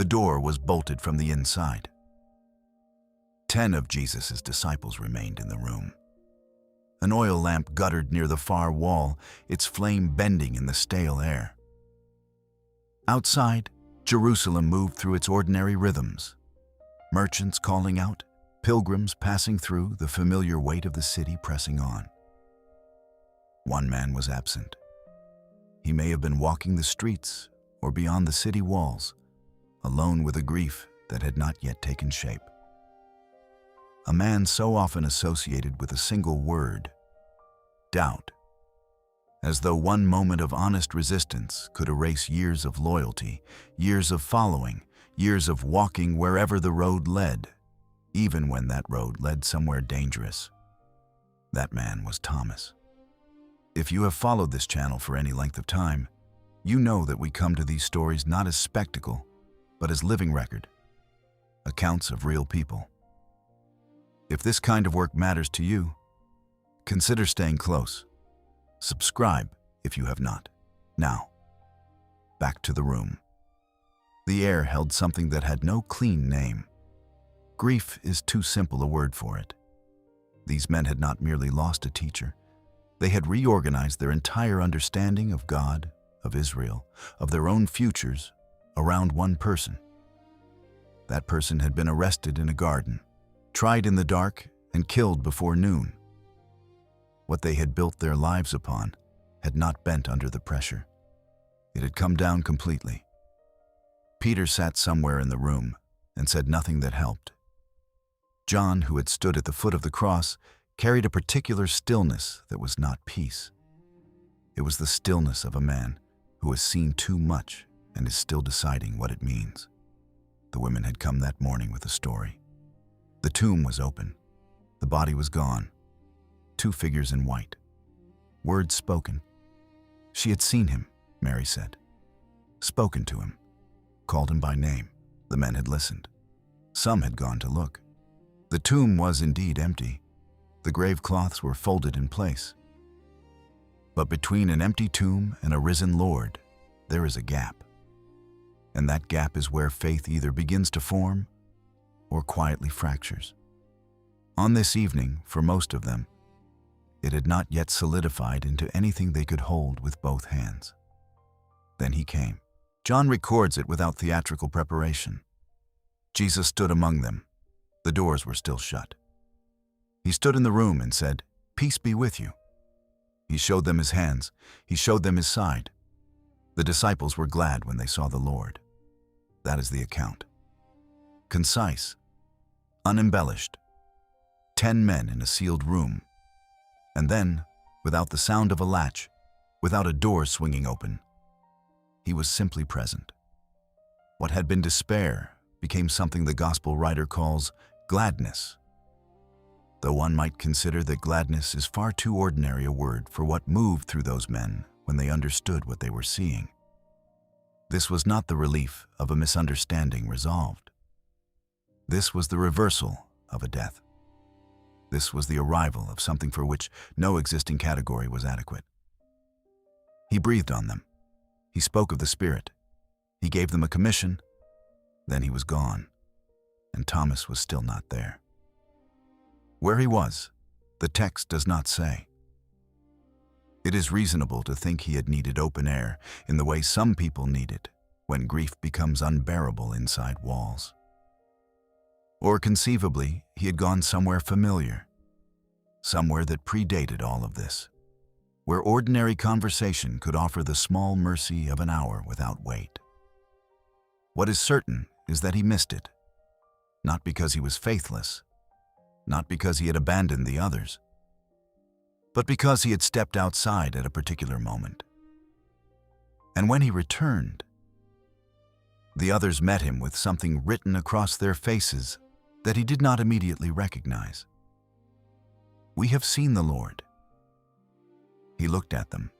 The door was bolted from the inside. 10 of Jesus' disciples remained in the room. An oil lamp guttered near the far wall, its flame bending in the stale air. Outside, Jerusalem moved through its ordinary rhythms. Merchants calling out, pilgrims passing through, the familiar weight of the city pressing on. One man was absent. He may have been walking the streets or beyond the city walls, alone with a grief that had not yet taken shape. A man so often associated with a single word, doubt, as though one moment of honest resistance could erase years of loyalty, years of following, years of walking wherever the road led, even when that road led somewhere dangerous. That man was Thomas. If you have followed this channel for any length of time, you know that we come to these stories not as spectacle, but as living record, accounts of real people. If this kind of work matters to you, consider staying close. Subscribe if you have not. Now, back to the room. The air held something that had no clean name. Grief is too simple a word for it. These men had not merely lost a teacher. They had reorganized their entire understanding of God, of Israel, of their own futures, around one person. That person had been arrested in a garden, tried in the dark, and killed before noon. What they had built their lives upon had not bent under the pressure. It had come down completely. Peter sat somewhere in the room and said nothing that helped. John, who had stood at the foot of the cross, carried a particular stillness that was not peace. It was the stillness of a man who has seen too much and is still deciding what it means. The women had come that morning with a story. The tomb was open. The body was gone. 2 figures in white. Words spoken. She had seen him, Mary said. Spoken to him. Called him by name. The men had listened. Some had gone to look. The tomb was indeed empty. The grave cloths were folded in place. But between an empty tomb and a risen Lord, there is a gap. And that gap is where faith either begins to form or quietly fractures. On this evening, for most of them, it had not yet solidified into anything they could hold with both hands. Then he came. John records it without theatrical preparation. Jesus stood among them. The doors were still shut. He stood in the room and said, "Peace be with you." He showed them his hands. He showed them his side. The disciples were glad when they saw the Lord. That is the account. Concise, unembellished. 10 men in a sealed room. And then, without the sound of a latch, without a door swinging open, he was simply present. What had been despair became something the gospel writer calls gladness. Though one might consider that gladness is far too ordinary a word for what moved through those men when they understood what they were seeing. This was not the relief of a misunderstanding resolved. This was the reversal of a death. This was the arrival of something for which no existing category was adequate. He breathed on them. He spoke of the Spirit. He gave them a commission. Then he was gone, and Thomas was still not there. Where he was, the text does not say. It is reasonable to think he had needed open air in the way some people need it when grief becomes unbearable inside walls. Or conceivably, he had gone somewhere familiar, somewhere that predated all of this, where ordinary conversation could offer the small mercy of an hour without wait. What is certain is that he missed it, not because he was faithless, not because he had abandoned the others, but because he had stepped outside at a particular moment. And when he returned, the others met him with something written across their faces that he did not immediately recognize. "We have seen the Lord." He looked at them.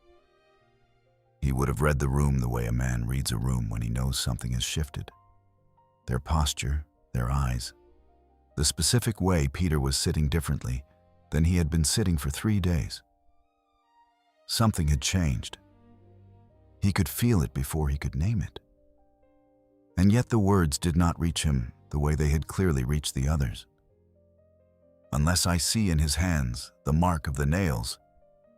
He would have read the room the way a man reads a room when he knows something has shifted. Their posture, their eyes, the specific way Peter was sitting differently than he had been sitting for 3 days. Something had changed. He could feel it before he could name it. And yet the words did not reach him the way they had clearly reached the others. "Unless I see in his hands the mark of the nails,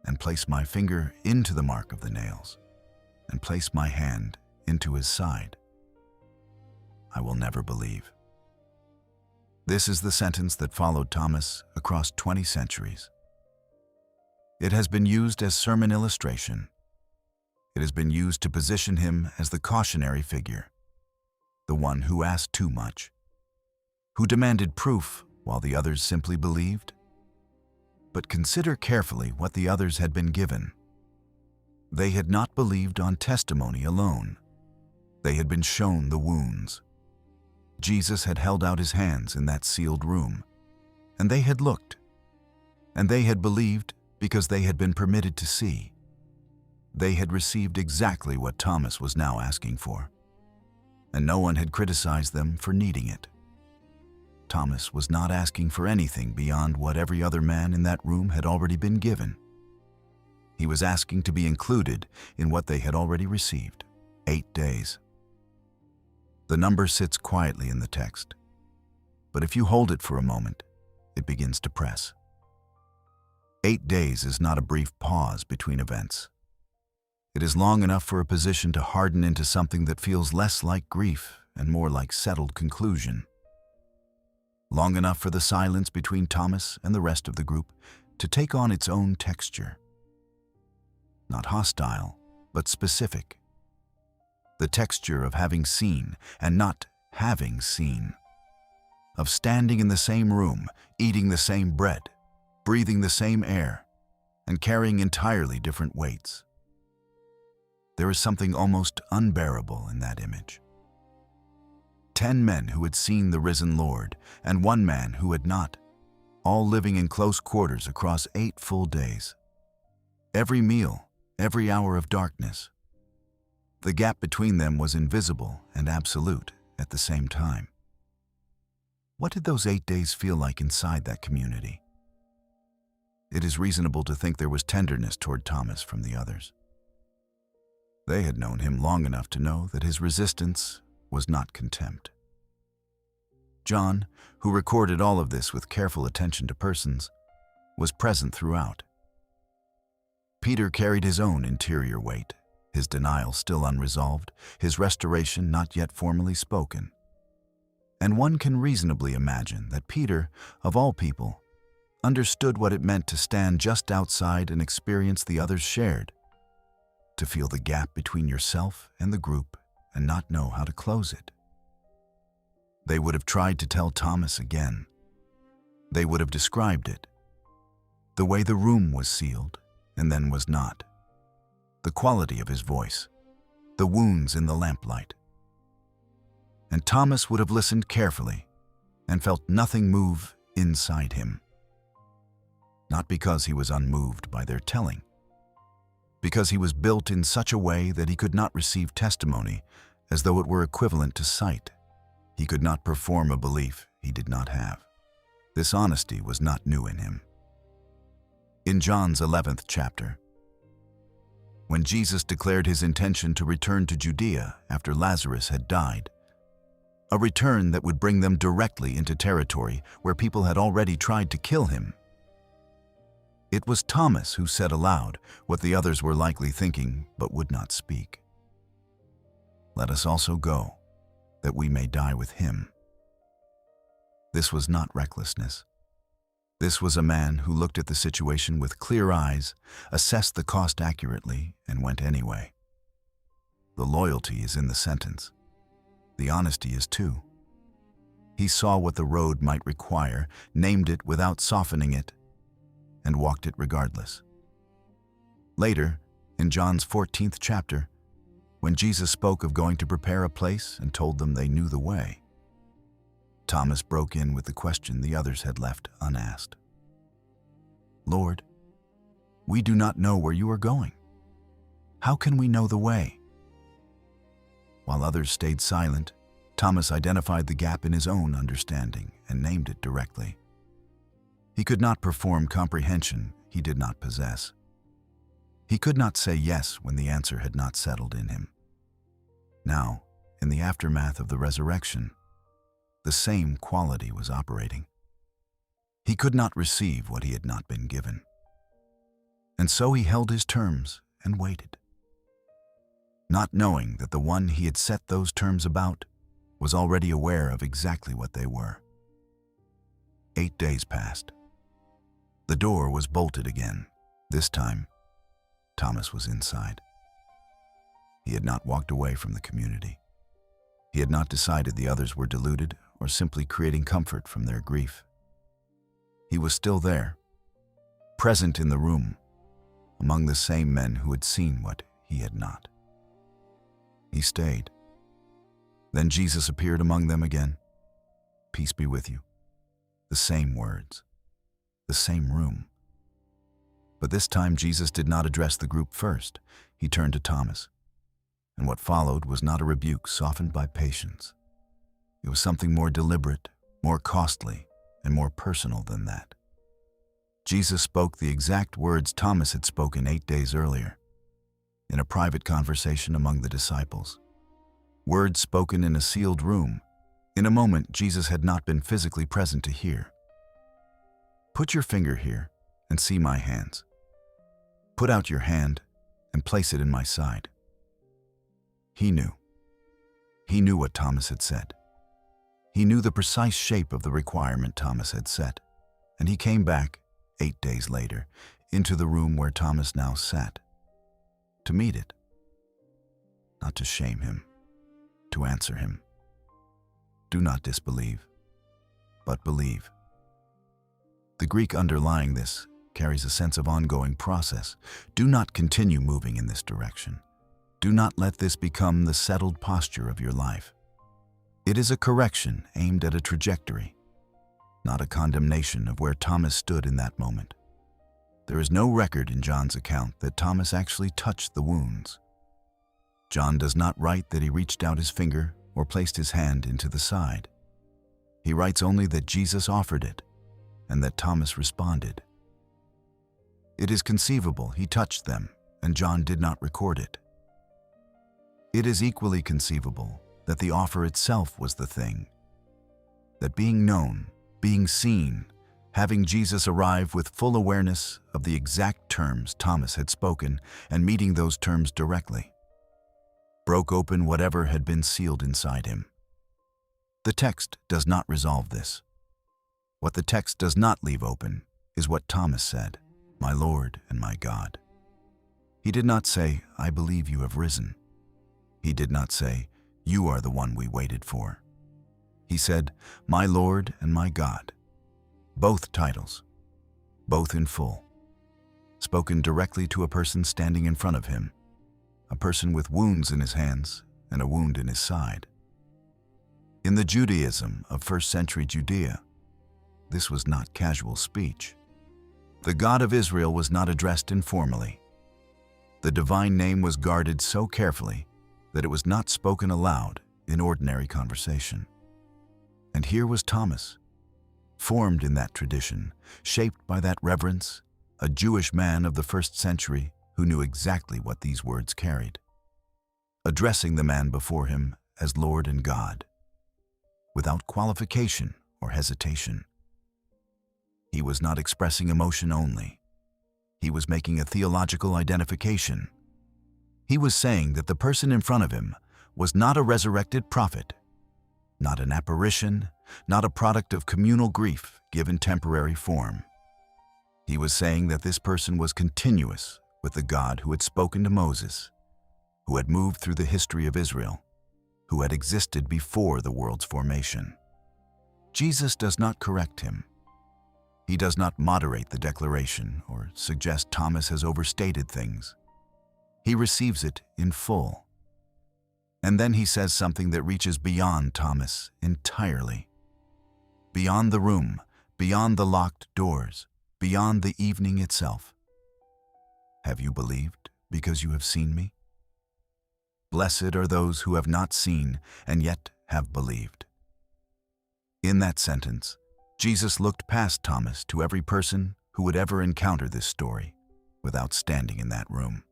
and place my finger into the mark of the nails, and place my hand into his side, I will never believe." This is the sentence that followed Thomas across 20 centuries. It has been used as sermon illustration. It has been used to position him as the cautionary figure, the one who asked too much, who demanded proof while the others simply believed. But consider carefully what the others had been given. They had not believed on testimony alone. They had been shown the wounds. Jesus had held out his hands in that sealed room, and they had looked, and they had believed because they had been permitted to see. They had received exactly what Thomas was now asking for, and no one had criticized them for needing it. Thomas was not asking for anything beyond what every other man in that room had already been given. He was asking to be included in what they had already received, 8 days. The number sits quietly in the text, but if you hold it for a moment, it begins to press. 8 days is not a brief pause between events. It is long enough for a position to harden into something that feels less like grief and more like settled conclusion. Long enough for the silence between Thomas and the rest of the group to take on its own texture. Not hostile, but specific. The texture of having seen and not having seen. Of standing in the same room, eating the same bread, breathing the same air, and carrying entirely different weights. There is something almost unbearable in that image. 10 men who had seen the risen Lord, and 1 man who had not, all living in close quarters across 8 full days. Every meal, every hour of darkness. The gap between them was invisible and absolute at the same time. What did those 8 days feel like inside that community? It is reasonable to think there was tenderness toward Thomas from the others. They had known him long enough to know that his resistance was not contempt. John, who recorded all of this with careful attention to persons, was present throughout. Peter carried his own interior weight, his denial still unresolved, his restoration not yet formally spoken. And one can reasonably imagine that Peter, of all people, understood what it meant to stand just outside and experience the others shared, to feel the gap between yourself and the group and not know how to close it. They would have tried to tell Thomas again. They would have described it. The way the room was sealed and then was not. The quality of his voice. The wounds in the lamplight. And Thomas would have listened carefully and felt nothing move inside him. Not because he was unmoved by their telling, because he was built in such a way that he could not receive testimony as though it were equivalent to sight. He could not perform a belief he did not have. This honesty was not new in him. In John's 11th chapter, when Jesus declared his intention to return to Judea after Lazarus had died, a return that would bring them directly into territory where people had already tried to kill him, it was Thomas who said aloud what the others were likely thinking but would not speak. "Let us also go, that we may die with him." This was not recklessness. This was a man who looked at the situation with clear eyes, assessed the cost accurately, and went anyway. The loyalty is in the sentence. The honesty is too. He saw what the road might require, named it without softening it, and walked it regardless. Later, in John's 14th chapter, when Jesus spoke of going to prepare a place and told them they knew the way, Thomas broke in with the question the others had left unasked. "Lord, we do not know where you are going. How can we know the way?" While others stayed silent, Thomas identified the gap in his own understanding and named it directly. He could not perform comprehension he did not possess. He could not say yes when the answer had not settled in him. Now, in the aftermath of the resurrection, the same quality was operating. He could not receive what he had not been given. And so he held his terms and waited, not knowing that the one he had set those terms about was already aware of exactly what they were. 8 days passed. The door was bolted again. This time, Thomas was inside. He had not walked away from the community. He had not decided the others were deluded or simply creating comfort from their grief. He was still there, present in the room, among the same men who had seen what he had not. He stayed. Then Jesus appeared among them again. "Peace be with you." The same words, the same room. But this time Jesus did not address the group first. He turned to Thomas. And what followed was not a rebuke softened by patience. It was something more deliberate, more costly, and more personal than that. Jesus spoke the exact words Thomas had spoken 8 days earlier, in a private conversation among the disciples. Words spoken in a sealed room, in a moment Jesus had not been physically present to hear. "Put your finger here and see my hands. Put out your hand and place it in my side." He knew. He knew what Thomas had said. He knew the precise shape of the requirement Thomas had set, and he came back 8 days later into the room where Thomas now sat, to meet it, not to shame him, to answer him. Do not disbelieve, but believe. The Greek underlying this carries a sense of ongoing process. Do not continue moving in this direction. Do not let this become the settled posture of your life. It is a correction aimed at a trajectory, not a condemnation of where Thomas stood in that moment. There is no record in John's account that Thomas actually touched the wounds. John does not write that he reached out his finger or placed his hand into the side. He writes only that Jesus offered it and that Thomas responded. It is conceivable he touched them and John did not record it. It is equally conceivable that the offer itself was the thing, that being known, being seen, having Jesus arrive with full awareness of the exact terms Thomas had spoken and meeting those terms directly, broke open whatever had been sealed inside him. The text does not resolve this. What the text does not leave open is what Thomas said, "My Lord and my God." He did not say, "I believe you have risen." He did not say, "You are the one we waited for." He said, "My Lord and my God." Both titles, both in full, spoken directly to a person standing in front of him, a person with wounds in his hands and a wound in his side. In the Judaism of first-century Judea, this was not casual speech. The God of Israel was not addressed informally. The divine name was guarded so carefully that it was not spoken aloud in ordinary conversation. And here was Thomas, formed in that tradition, shaped by that reverence, a Jewish man of the first century who knew exactly what these words carried, addressing the man before him as Lord and God, without qualification or hesitation. He was not expressing emotion only. He was making a theological identification. He was saying that the person in front of him was not a resurrected prophet, not an apparition, not a product of communal grief given temporary form. He was saying that this person was continuous with the God who had spoken to Moses, who had moved through the history of Israel, who had existed before the world's formation. Jesus does not correct him. He does not moderate the declaration or suggest Thomas has overstated things. He receives it in full. And then he says something that reaches beyond Thomas entirely. Beyond the room, beyond the locked doors, beyond the evening itself. Have you believed because you have seen me? Blessed are those who have not seen and yet have believed. In that sentence, Jesus looked past Thomas to every person who would ever encounter this story without standing in that room.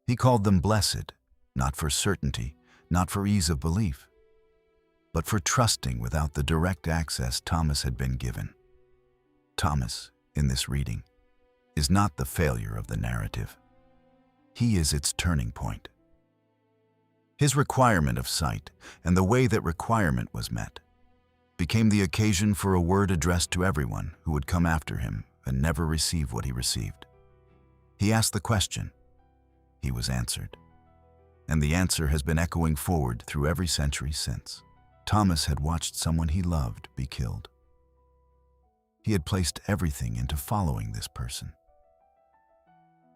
He called them blessed, not for certainty, not for ease of belief, but for trusting without the direct access Thomas had been given. Thomas, in this reading, is not the failure of the narrative. He is its turning point. His requirement of sight, and the way that requirement was met, became the occasion for a word addressed to everyone who would come after him and never receive what he received. He asked the question. He was answered. And the answer has been echoing forward through every century since. Thomas had watched someone he loved be killed. He had placed everything into following this person.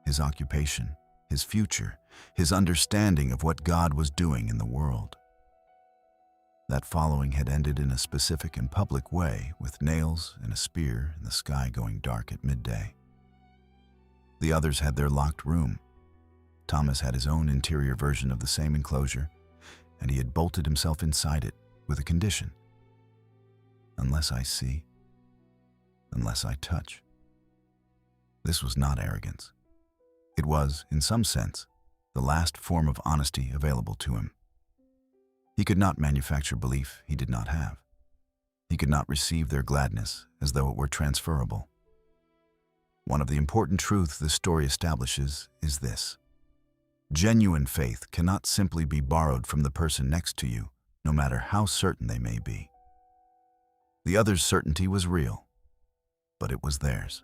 His occupation, his future, his understanding of what God was doing in the world. That following had ended in a specific and public way, with nails and a spear and the sky going dark at midday. The others had their locked room. Thomas had his own interior version of the same enclosure, and he had bolted himself inside it with a condition. Unless I see, unless I touch. This was not arrogance. It was, in some sense, the last form of honesty available to him. He could not manufacture belief he did not have. He could not receive their gladness as though it were transferable. One of the important truths this story establishes is this. Genuine faith cannot simply be borrowed from the person next to you, no matter how certain they may be. The other's certainty was real, but it was theirs.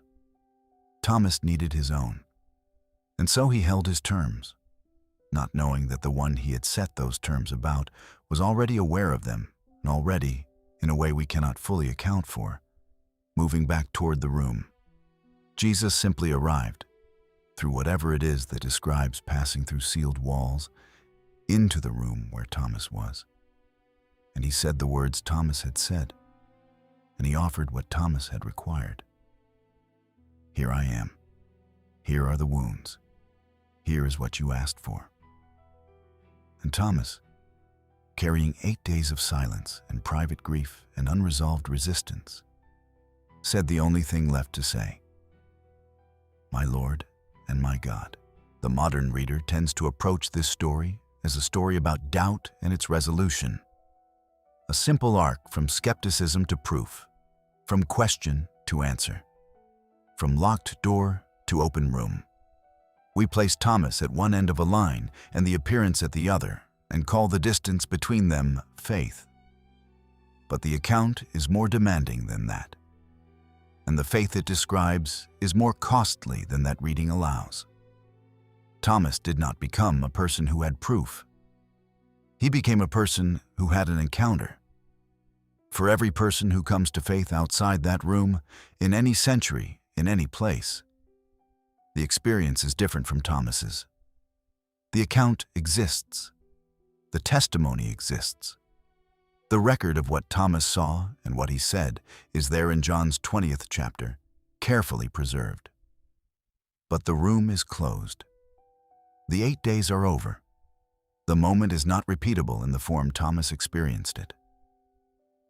Thomas needed his own, and so he held his terms, not knowing that the one he had set those terms about was already aware of them, and already, in a way we cannot fully account for, moving back toward the room. Jesus simply arrived, through whatever it is that describes passing through sealed walls, into the room where Thomas was. And he said the words Thomas had said, and he offered what Thomas had required. Here I am. Here are the wounds. Here is what you asked for. And Thomas, carrying 8 days of silence and private grief and unresolved resistance, said the only thing left to say, "My Lord and my God." The modern reader tends to approach this story as a story about doubt and its resolution. A simple arc from skepticism to proof, from question to answer, from locked door to open room. We place Thomas at one end of a line and the appearance at the other, and call the distance between them faith. But the account is more demanding than that, and the faith it describes is more costly than that reading allows. Thomas did not become a person who had proof. He became a person who had an encounter. For every person who comes to faith outside that room, in any century, in any place, the experience is different from Thomas's. The account exists. The testimony exists. The record of what Thomas saw and what he said is there in John's 20th chapter, carefully preserved. But the room is closed. The 8 days are over. The moment is not repeatable in the form Thomas experienced it.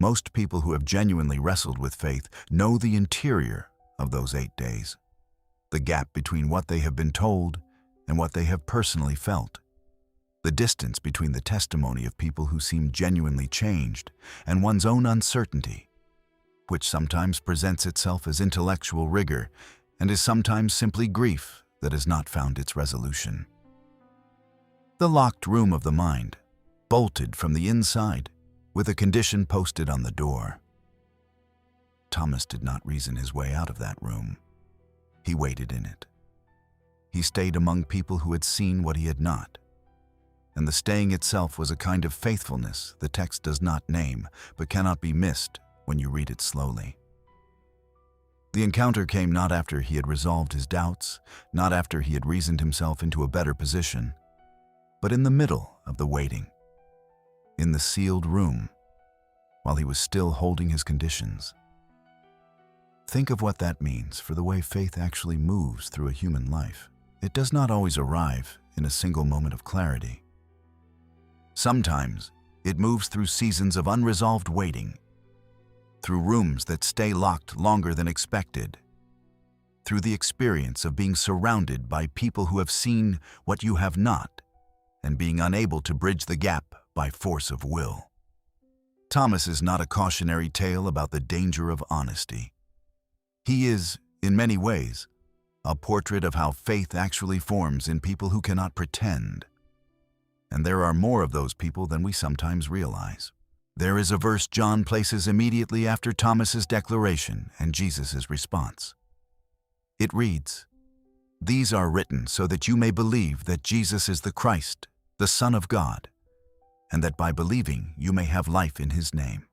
Most people who have genuinely wrestled with faith know the interior of those 8 days, the gap between what they have been told and what they have personally felt, the distance between the testimony of people who seem genuinely changed and one's own uncertainty, which sometimes presents itself as intellectual rigor and is sometimes simply grief that has not found its resolution. The locked room of the mind, bolted from the inside, with a condition posted on the door. Thomas did not reason his way out of that room. He waited in it. He stayed among people who had seen what he had not. And the staying itself was a kind of faithfulness the text does not name, but cannot be missed when you read it slowly. The encounter came not after he had resolved his doubts, not after he had reasoned himself into a better position, but in the middle of the waiting, in the sealed room, while he was still holding his conditions. Think of what that means for the way faith actually moves through a human life. It does not always arrive in a single moment of clarity. Sometimes it moves through seasons of unresolved waiting, through rooms that stay locked longer than expected, through the experience of being surrounded by people who have seen what you have not, and being unable to bridge the gap by force of will. Thomas is not a cautionary tale about the danger of honesty. He is, in many ways, a portrait of how faith actually forms in people who cannot pretend. And there are more of those people than we sometimes realize. There is a verse John places immediately after Thomas's declaration and Jesus' response. It reads, "These are written so that you may believe that Jesus is the Christ, the Son of God, and that by believing you may have life in his name."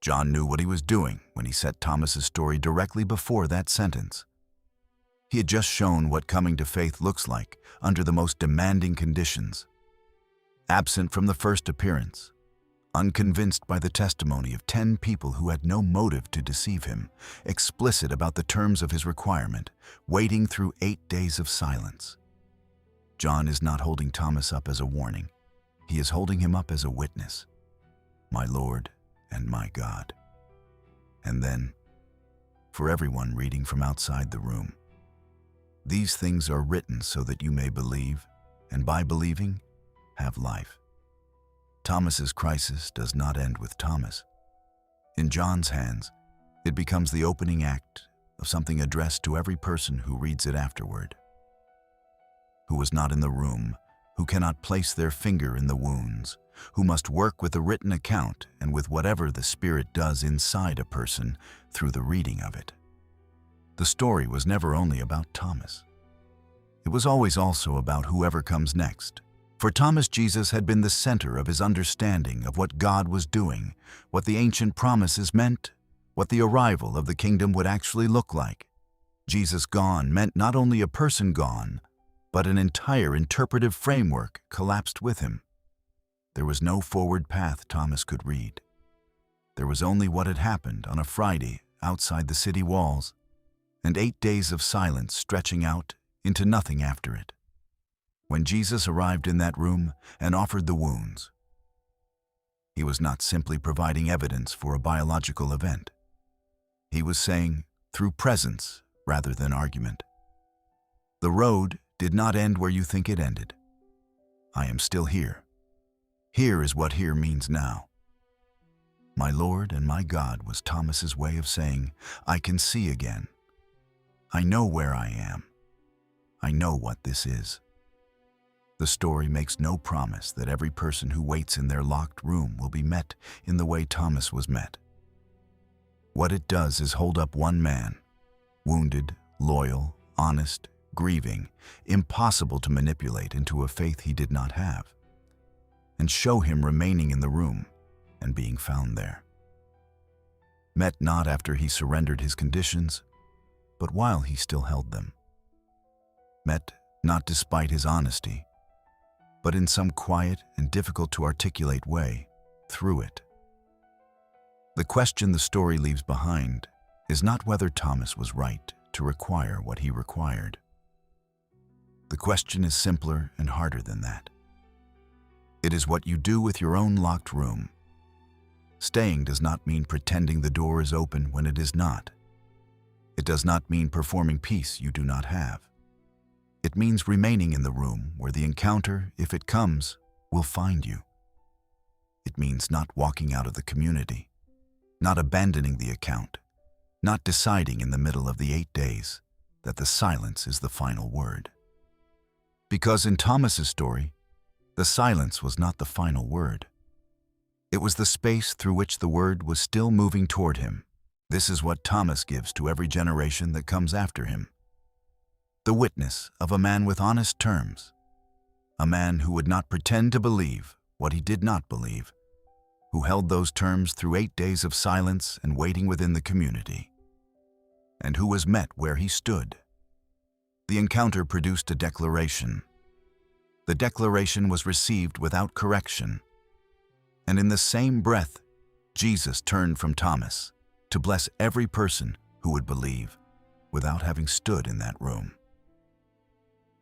John knew what he was doing when he set Thomas's story directly before that sentence. He had just shown what coming to faith looks like under the most demanding conditions. Absent from the first appearance, unconvinced by the testimony of 10 people who had no motive to deceive him, explicit about the terms of his requirement, waiting through 8 days of silence. John is not holding Thomas up as a warning. He is holding him up as a witness. My Lord and my God. And then, for everyone reading from outside the room, these things are written so that you may believe, and by believing, have life. Thomas's crisis does not end with Thomas. In John's hands, it becomes the opening act of something addressed to every person who reads it afterward. Who was not in the room, who cannot place their finger in the wounds, who must work with a written account and with whatever the Spirit does inside a person through the reading of it. The story was never only about Thomas. It was always also about whoever comes next. For Thomas, Jesus had been the center of his understanding of what God was doing, what the ancient promises meant, what the arrival of the kingdom would actually look like. Jesus gone meant not only a person gone, but an entire interpretive framework collapsed with him. There was no forward path Thomas could read. There was only what had happened on a Friday outside the city walls, and 8 days of silence stretching out into nothing after it. When Jesus arrived in that room and offered the wounds, he was not simply providing evidence for a biological event. He was saying, through presence rather than argument, the road did not end where you think it ended. I am still here. Here is what here means now. My Lord and my God was Thomas's way of saying, I can see again. I know where I am. I know what this is. The story makes no promise that every person who waits in their locked room will be met in the way Thomas was met. What it does is hold up one man, wounded, loyal, honest, grieving, impossible to manipulate into a faith he did not have, and show him remaining in the room and being found there. Met not after he surrendered his conditions, but while he still held them. Met not despite his honesty, but in some quiet and difficult to articulate way, through it. The question the story leaves behind is not whether Thomas was right to require what he required. The question is simpler and harder than that. It is what you do with your own locked room. Staying does not mean pretending the door is open when it is not. It does not mean performing peace you do not have. It means remaining in the room where the encounter, if it comes, will find you. It means not walking out of the community, not abandoning the account, not deciding in the middle of the 8 days that the silence is the final word. Because in Thomas's story, the silence was not the final word. It was the space through which the word was still moving toward him. This is what Thomas gives to every generation that comes after him. The witness of a man with honest terms, a man who would not pretend to believe what he did not believe, who held those terms through 8 days of silence and waiting within the community, and who was met where he stood. The encounter produced a declaration. The declaration was received without correction, and in the same breath, Jesus turned from Thomas to bless every person who would believe without having stood in that room.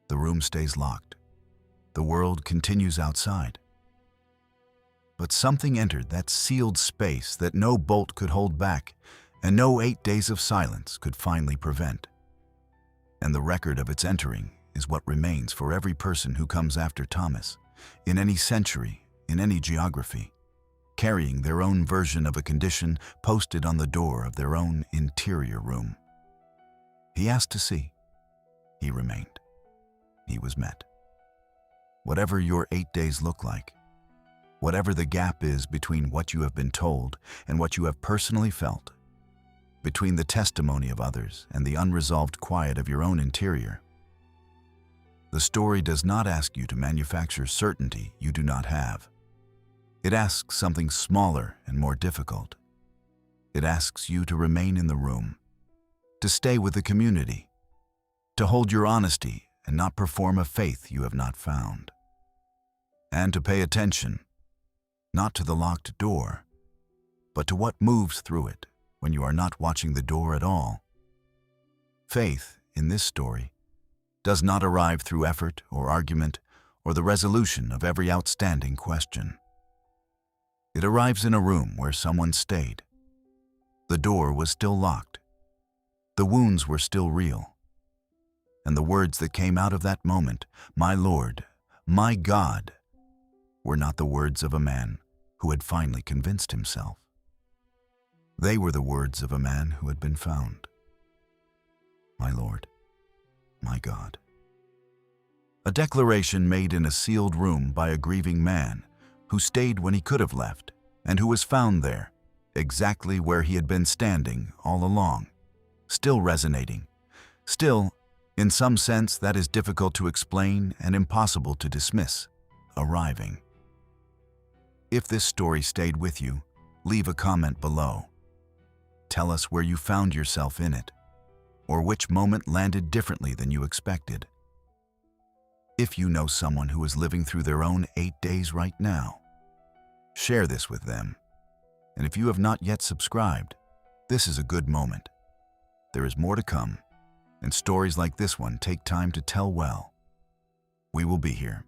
The room stays locked. The world continues outside. But something entered that sealed space that no bolt could hold back and no 8 days of silence could finally prevent. And the record of its entering is what remains for every person who comes after Thomas, in any century, in any geography, carrying their own version of a condition posted on the door of their own interior room. He asked to see. He remained. He was met. Whatever your 8 days look like, whatever the gap is between what you have been told and what you have personally felt, between the testimony of others and the unresolved quiet of your own interior, the story does not ask you to manufacture certainty you do not have. It asks something smaller and more difficult. It asks you to remain in the room, to stay with the community, to hold your honesty and not perform a faith you have not found, and to pay attention, not to the locked door, but to what moves through it when you are not watching the door at all. Faith, in this story, does not arrive through effort or argument or the resolution of every outstanding question. It arrives in a room where someone stayed. The door was still locked. The wounds were still real. And the words that came out of that moment, "My Lord, my God," were not the words of a man who had finally convinced himself. They were the words of a man who had been found. My Lord, my God. A declaration made in a sealed room by a grieving man who stayed when he could have left and who was found there, exactly where he had been standing all along, still resonating, still, in some sense that is difficult to explain and impossible to dismiss, arriving. If this story stayed with you, leave a comment below. Tell us where you found yourself in it, or which moment landed differently than you expected. If you know someone who is living through their own 8 days right now, share this with them. And if you have not yet subscribed, this is a good moment. There is more to come, and stories like this one take time to tell well. We will be here